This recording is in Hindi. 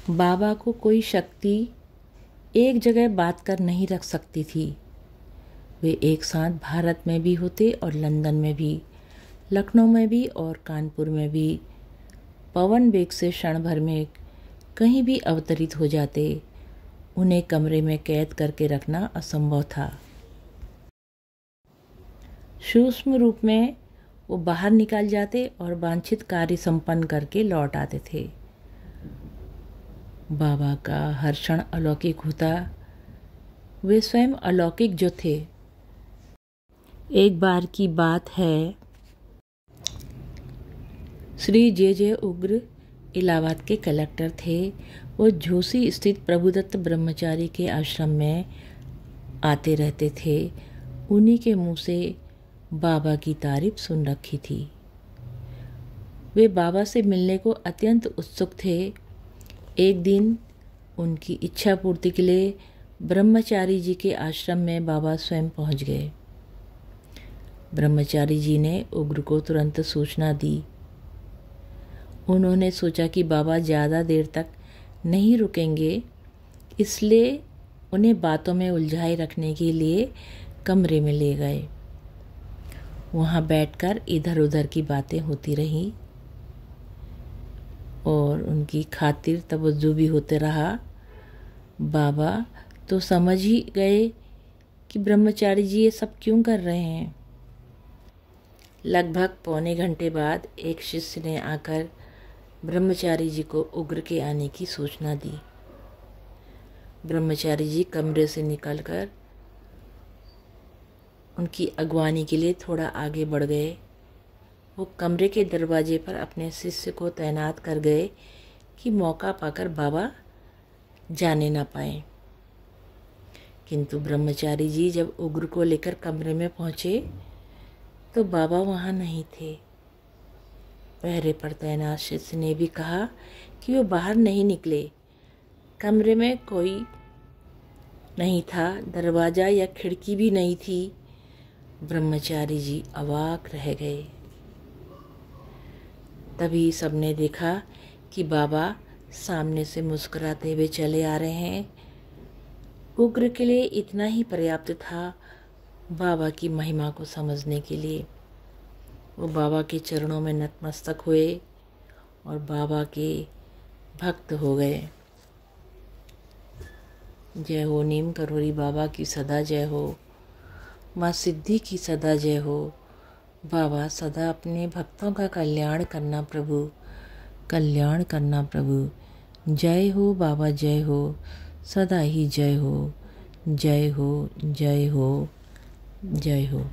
बाबा को कोई शक्ति एक जगह बात कर नहीं रख सकती थी। वे एक साथ भारत में भी होते और लंदन में भी, लखनऊ में भी और कानपुर में भी। पवन वेग से क्षण भर में कहीं भी अवतरित हो जाते। उन्हें कमरे में कैद करके रखना असंभव था। सूक्ष्म रूप में वो बाहर निकल जाते और वांछित कार्य संपन्न करके लौट आते थे। बाबा का हर क्षण अलौकिक होता। वे स्वयं अलौकिक जो थे। एक बार की बात है, श्री जे उग्र इलाहाबाद के कलेक्टर थे। वो झोसी स्थित प्रभुदत्त ब्रह्मचारी के आश्रम में आते रहते थे। उन्हीं के मुंह से बाबा की तारीफ सुन रखी थी। वे बाबा से मिलने को अत्यंत उत्सुक थे। एक दिन उनकी इच्छा पूर्ति के लिए ब्रह्मचारी जी के आश्रम में बाबा स्वयं पहुंच गए। ब्रह्मचारी जी ने उग्र को तुरंत सूचना दी। उन्होंने सोचा कि बाबा ज़्यादा देर तक नहीं रुकेंगे, इसलिए उन्हें बातों में उलझाए रखने के लिए कमरे में ले गए। वहाँ बैठकर इधर उधर की बातें होती रहीं और उनकी खातिर तवज्जो भी होते रहा। बाबा तो समझ ही गए कि ब्रह्मचारी जी ये सब क्यों कर रहे हैं। लगभग पौने घंटे बाद एक शिष्य ने आकर ब्रह्मचारी जी को उग्र के आने की सूचना दी। ब्रह्मचारी जी कमरे से निकलकर उनकी अगवानी के लिए थोड़ा आगे बढ़ गए। वो कमरे के दरवाजे पर अपने शिष्य को तैनात कर गए कि मौका पाकर बाबा जाने ना पाए। किंतु ब्रह्मचारी जी जब उग्र को लेकर कमरे में पहुँचे तो बाबा वहाँ नहीं थे। पहरे पर तैनात शिष्य ने भी कहा कि वो बाहर नहीं निकले। कमरे में कोई नहीं था, दरवाज़ा या खिड़की भी नहीं थी। ब्रह्मचारी जी अवाक रह गए। तभी सबने देखा कि बाबा सामने से मुस्कुराते हुए चले आ रहे हैं। उग्र के लिए इतना ही पर्याप्त था बाबा की महिमा को समझने के लिए। वो बाबा के चरणों में नतमस्तक हुए और बाबा के भक्त हो गए। जय हो नीम करोड़ी बाबा की सदा जय हो। माँ सिद्धि की सदा जय हो। बाबा सदा अपने भक्तों का कल्याण करना प्रभु, कल्याण करना प्रभु। जय हो बाबा, जय हो, सदा ही जय हो, जय हो, जय हो, जय हो।